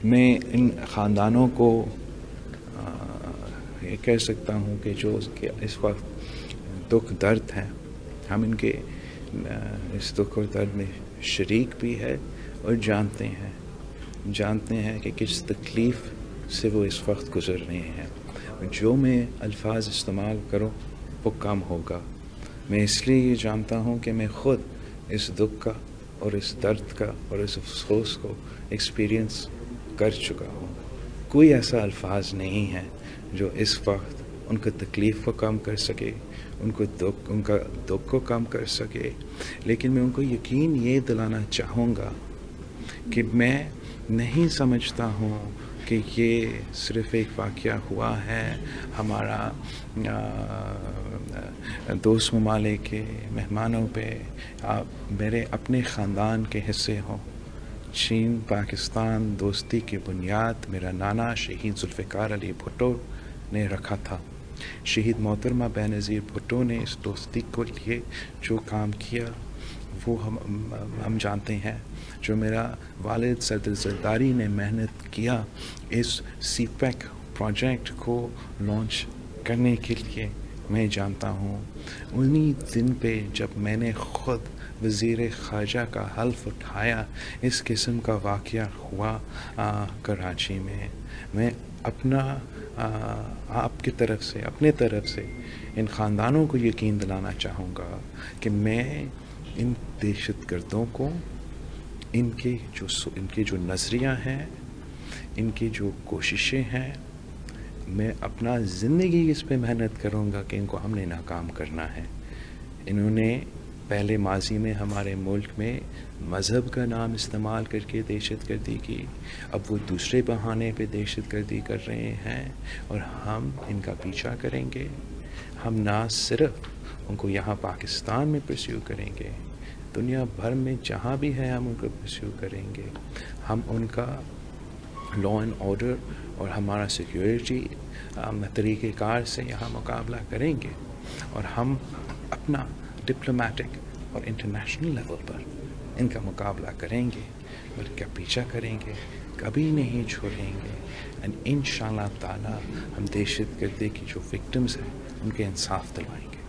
میں ان خاندانوں کو یہ کہہ سکتا ہوں کہ جو کہ اس وقت دکھ درد ہے، ہم ان کے اس دکھ اور درد میں شریک بھی ہے اور جانتے ہیں کہ کس تکلیف سے وہ اس وقت گزر رہے ہیں. جو میں الفاظ استعمال کروں وہ کم ہوگا. میں اس لیے یہ جانتا ہوں کہ میں خود اس دکھ کا اور اس درد کا اور اس افسوس کو ایکسپیرئنس کر چکا ہوں. کوئی ایسا الفاظ نہیں ہے جو اس وقت ان کی تکلیف کو کم کر سکے، ان کا دکھ کو کم کر سکے. لیکن میں ان کو یقین یہ دلانا چاہوں گا کہ میں نہیں سمجھتا ہوں کہ یہ صرف ایک واقعہ ہوا ہے ہمارا دوست ممالک کے مہمانوں پہ. آپ میرے اپنے خاندان کے حصے ہوں. چین پاکستان دوستی کی بنیاد میرا نانا شہید ذوالفقار علی بھٹو نے رکھا تھا. شہید محترمہ بینظیر بھٹو نے اس دوستی کو لیے جو کام کیا وہ ہم جانتے ہیں. جو میرا والد صدر زرداری نے محنت کیا اس سی پیک پروجیکٹ کو لانچ کرنے کے لیے، میں جانتا ہوں. انہی دن پہ جب میں نے خود وزیر خارجہ کا حلف اٹھایا، اس قسم کا واقعہ ہوا کراچی میں اپنا آپ کی طرف سے اپنے طرف سے ان خاندانوں کو یقین دلانا چاہوں گا کہ میں ان دہشت گردوں کو، ان کے جو نظریہ ہیں، ان کی جو کوششیں ہیں، میں اپنا زندگی اس پہ محنت کروں گا کہ ان کو ہم نے ناکام کرنا ہے. انہوں نے پہلے ماضی میں ہمارے ملک میں مذہب کا نام استعمال کر کے دہشت گردی کی، اب وہ دوسرے بہانے پہ دہشت گردی کر رہے ہیں اور ہم ان کا پیچھا کریں گے. ہم نہ صرف ان کو یہاں پاکستان میں پرسیو کریں گے، دنیا بھر میں جہاں بھی ہے ہم ان کو پرسیو کریں گے. ہم ان کا لا اینڈ آرڈر اور ہمارا سیکیورٹی طریقہ کار سے یہاں مقابلہ کریں گے، اور ہم اپنا ڈپلومیٹک اور انٹرنیشنل لیول پر ان کا مقابلہ کریں گے، بلکہ پیچھا کریں گے، کبھی نہیں چھوڑیں گے. اینڈ انشاءاللہ تعالی ہم دہشت گردی کی جو وکٹمز ہیں ان کے انصاف دلوائیں گے.